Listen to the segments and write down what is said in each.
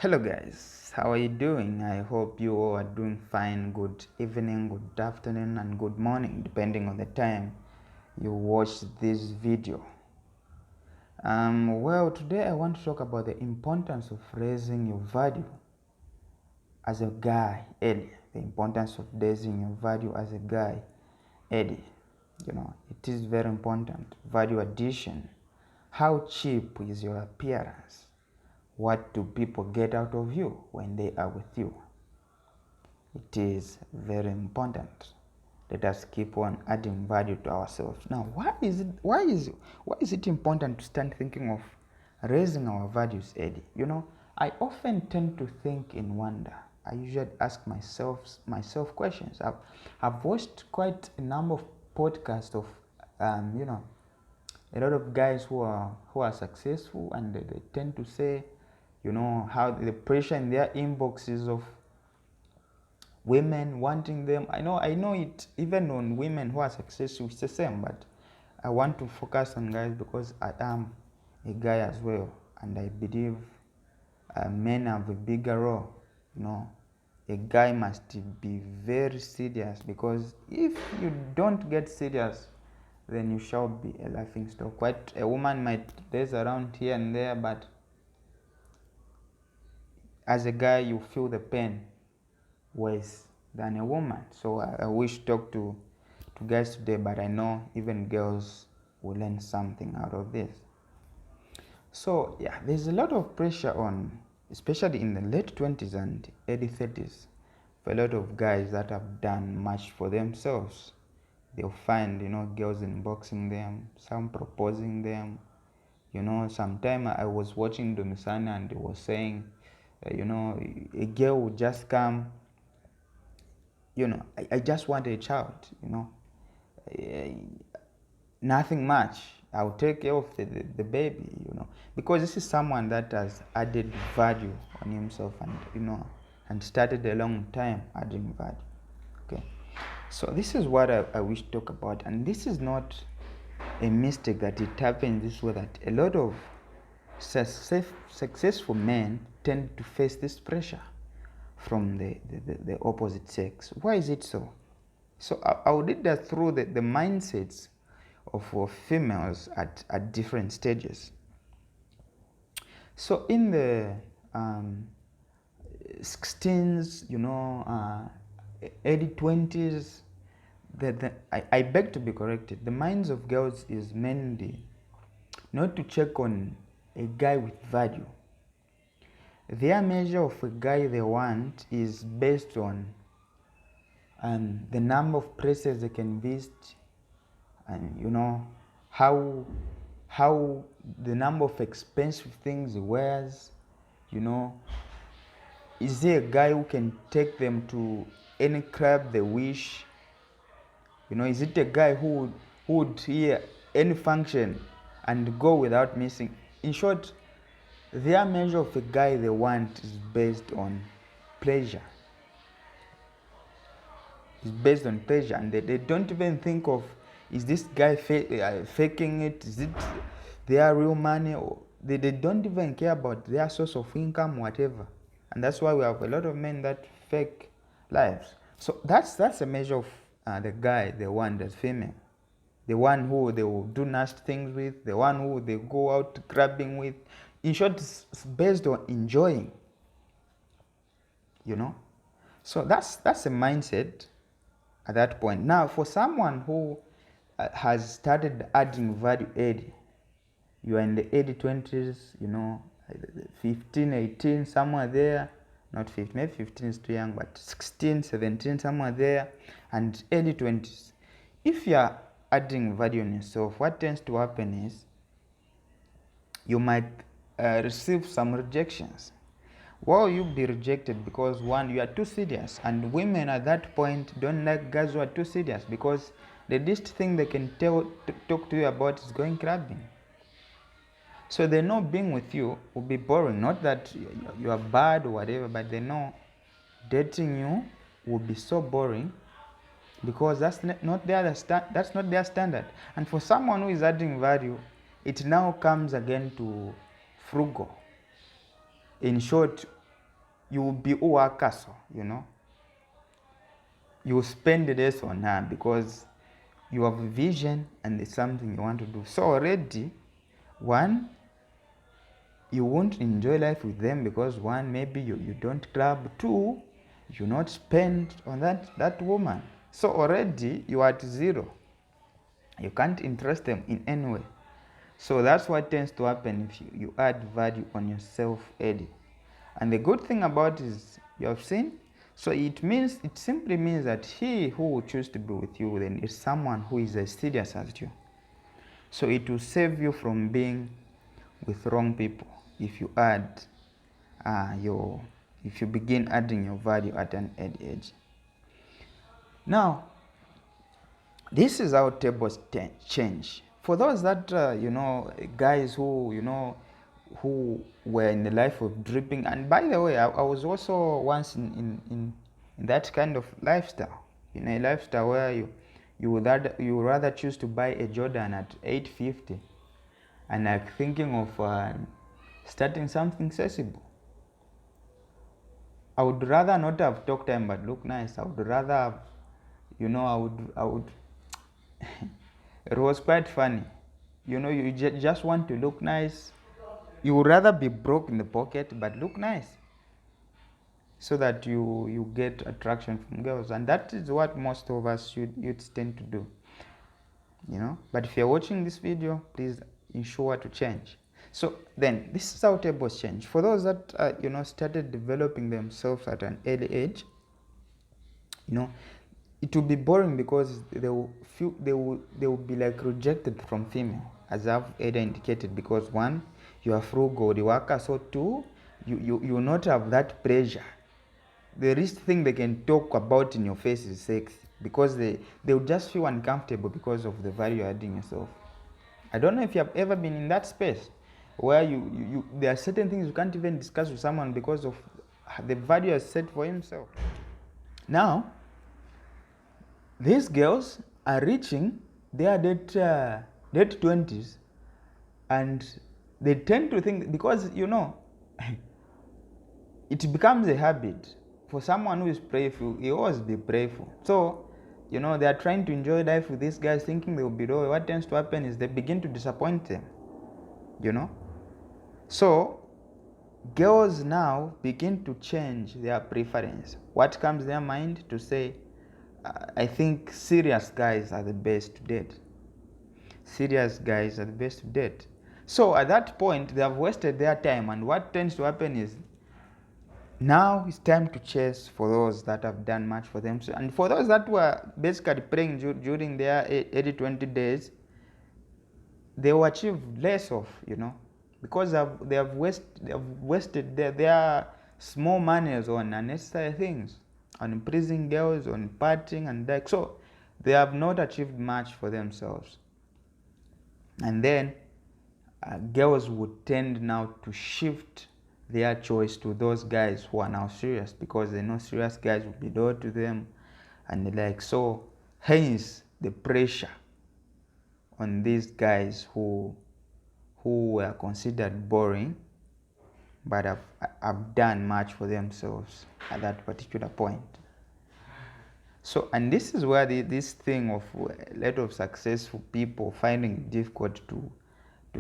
Hello guys, how are you doing? I hope you all are doing fine. Good evening, good afternoon, and good morning, depending on the time you watch this video. Today I want to talk about the importance of raising your value as a guy, Eddie. The importance of raising your value as a guy, Eddie. It is very important. Value addition. How cheap is your appearance? What do people get out of you when they are with you? It is very important. Let us keep on adding value to ourselves. Now, why is it important to start thinking of raising our values, Eddie? I often tend to think in wonder. I usually ask myself questions. I've watched quite a number of podcasts of a lot of guys who are successful, and they tend to say, how the pressure in their inboxes of women wanting them. I know it even on women who are successful, it's the same, but I want to focus on guys because I am a guy as well, and I believe men have a bigger role. A guy must be very serious, because if you don't get serious, then you shall be a laughing stock. Quite a woman might race around here and there, but as a guy you feel the pain worse than a woman. So I wish to talk to guys today, but I know even girls will learn something out of this. So yeah, there's a lot of pressure on, especially in the late 20s and early 30s, for a lot of guys that have done much for themselves. They'll find, girls inboxing them, some proposing them. Sometime I was watching Domisana, and they was saying, a girl would just come, I just want a child, nothing much. I'll take care of the baby, because this is someone that has added value on himself, and and started a long time adding value. Okay, so this is what I wish to talk about, and this is not a mistake that it happens this way, that a lot of successful men tend to face this pressure from the opposite sex. Why is it so? So I'll read that through the mindsets of females at different stages. So in the 16s, early 20s, I beg to be corrected. The minds of girls is mainly not to check on a guy with value. Their measure of a guy they want is based on the number of places they can visit, and how the number of expensive things he wears. Is he a guy who can take them to any club they wish? Is it a guy who would hear any function and go without missing? In short, their measure of a guy they want is based on pleasure. It's based on pleasure, and they don't even think of, is this guy faking it? Is it their real money? Or they don't even care about their source of income, whatever. And that's why we have a lot of men that fake lives. So that's a measure of the guy they want, as female. The one who they will do nasty things with, the one who they go out grabbing with. In short, it's based on enjoying. So that's a mindset at that point. Now, for someone who has started adding value early, you are in the early 20s, 15, 18, somewhere there. Not 15, maybe 15 is too young, but 16, 17, somewhere there, and early 20s. If you are adding value in yourself, what tends to happen is you might receive some rejections. Well, you'll be rejected because, one, you are too serious, and women at that point don't like guys who are too serious, because the least thing they can talk to you about is going clubbing. So they know being with you will be boring. Not that you are bad or whatever, but they know dating you will be so boring, because that's not their standard. And for someone who is adding value, it now comes again to frugal. In short, you will be uwakaso, you know. You will spend less on her because you have a vision and there's something you want to do. So already, one, you won't enjoy life with them because one, maybe you don't club. Two, you not spend on that woman. So already you are at zero. You can't interest them in any way. So that's what tends to happen if you add value on yourself early. And the good thing about it is you have seen. So it simply means that he who will choose to be with you then is someone who is as serious as you. So it will save you from being with wrong people if you if you begin adding your value at an early age. Now, this is how tables change. For those that guys who were in the life of dripping, and by the way, I was also once in that kind of lifestyle, in a lifestyle where you would rather choose to buy a Jordan at 850 and like thinking of starting something sensible. I would rather not have talk time but look nice. I would rather have, I would it was quite funny. You just want to look nice. You would rather be broke in the pocket but look nice so that you get attraction from girls. And that is what most of us youths tend to do. But if you're watching this video, please ensure to change. So then this is how tables change. For those that started developing themselves at an early age, it will be boring because they will be like rejected from female, as I've earlier indicated, because one, you are frugal, the worker. So two, you will not have that pressure. The least thing they can talk about in your face is sex, because they will just feel uncomfortable because of the value you're adding yourself. I don't know if you have ever been in that space where there are certain things you can't even discuss with someone because of the value has set for himself. Now, these girls are reaching their late 20s, and they tend to think, because it becomes a habit. For someone who is prayerful, he always be prayerful. So they are trying to enjoy life with these guys thinking they will be loyal. What tends to happen is they begin to disappoint them. So girls now begin to change their preference. What comes to their mind to say, I think serious guys are the best to date. Serious guys are the best to date. So at that point, they have wasted their time, and what tends to happen is now it's time to chase for those that have done much for them. And for those that were basically praying during their early 20 days, they will achieve less of, because they have wasted their small monies on unnecessary things, on impressing girls, on partying and that. So they have not achieved much for themselves. And then girls would tend now to shift their choice to those guys who are now serious, because they know serious guys will be loyal to them and the like. So hence the pressure on these guys who were considered boring but have done much for themselves at that particular point. So, and this is where this thing of a lot of successful people finding it difficult to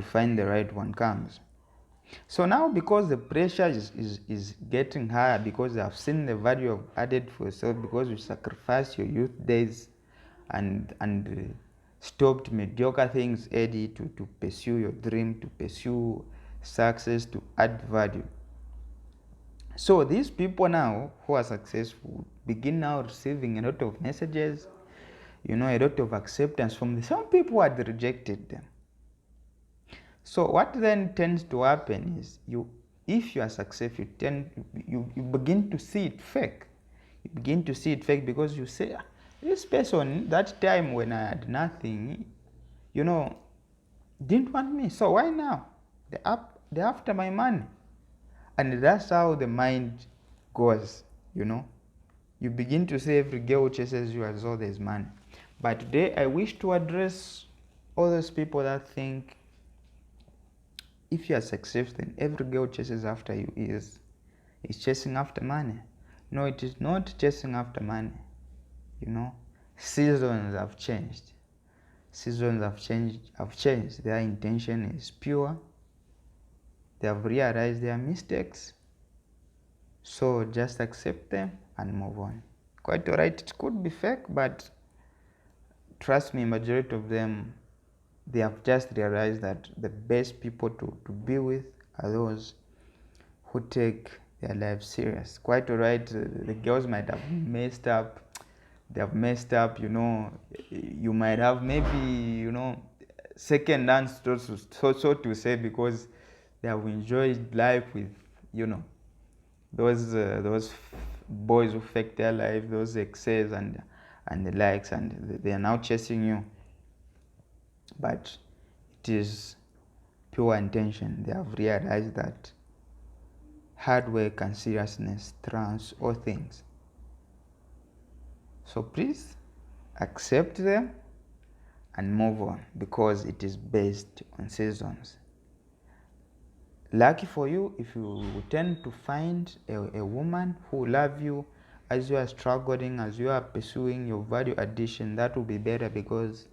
find the right one comes. So now, because the pressure is getting higher, because they have seen the value of added for yourself, because you sacrificed your youth days and stopped mediocre things early to pursue your dream, to pursue success, to add value. So these people now who are successful begin now receiving a lot of messages, a lot of acceptance from some people who had rejected them. So what then tends to happen is if you are successful, you begin to see it fake. You begin to see it fake because you say, this person, that time when I had nothing, didn't want me. So why now? They're after my money. And that's how the mind goes, You begin to say every girl chases you as though there's money. But today I wish to address all those people that think if you are successful, then every girl chases after you is is chasing after money. No, it is not chasing after money. You know, seasons have changed. Seasons have changed. Their intention is pure. They have realized their mistakes. So just accept them and move on. Quite alright, it could be fake, but trust me, majority of them, they have just realized that the best people to be with are those who take their lives serious. Quite alright, the girls might have messed up. They have messed up, you know. You might have maybe, you know, second dance, so to say, because they have enjoyed life with, you know, those boys who fake their life, those exes and the likes, and they are now chasing you. But it is pure intention. They have realized that hard work and seriousness trumps all things. So please accept them and move on, because it is based on seasons. Lucky for you if you tend to find a woman who love you as you are struggling, as you are pursuing your value addition. That will be better, because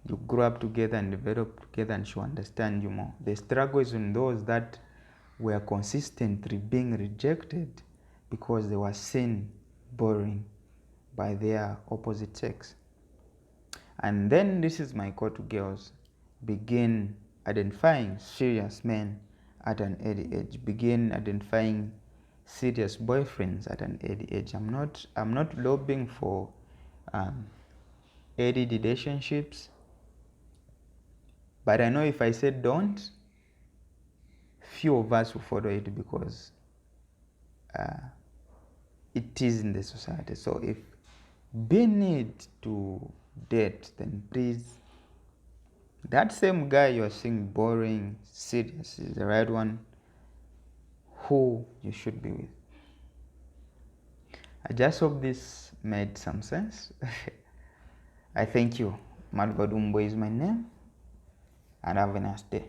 you grow up together and develop together, and she'll understand you more. The struggle is in those that were consistently being rejected because they were seen boring by their opposite sex. And then this is my call to girls: begin identifying serious men at an early age. Begin identifying serious boyfriends at an early age. I'm not lobbying for early relationships, but I know if I said don't, few of us will follow it, because it is in the society. So if be need to date, then please, that same guy you're seeing boring, serious, is the right one who you should be with. I just hope this made some sense. I thank you. Madhvadumbo is my name, and have a nice day.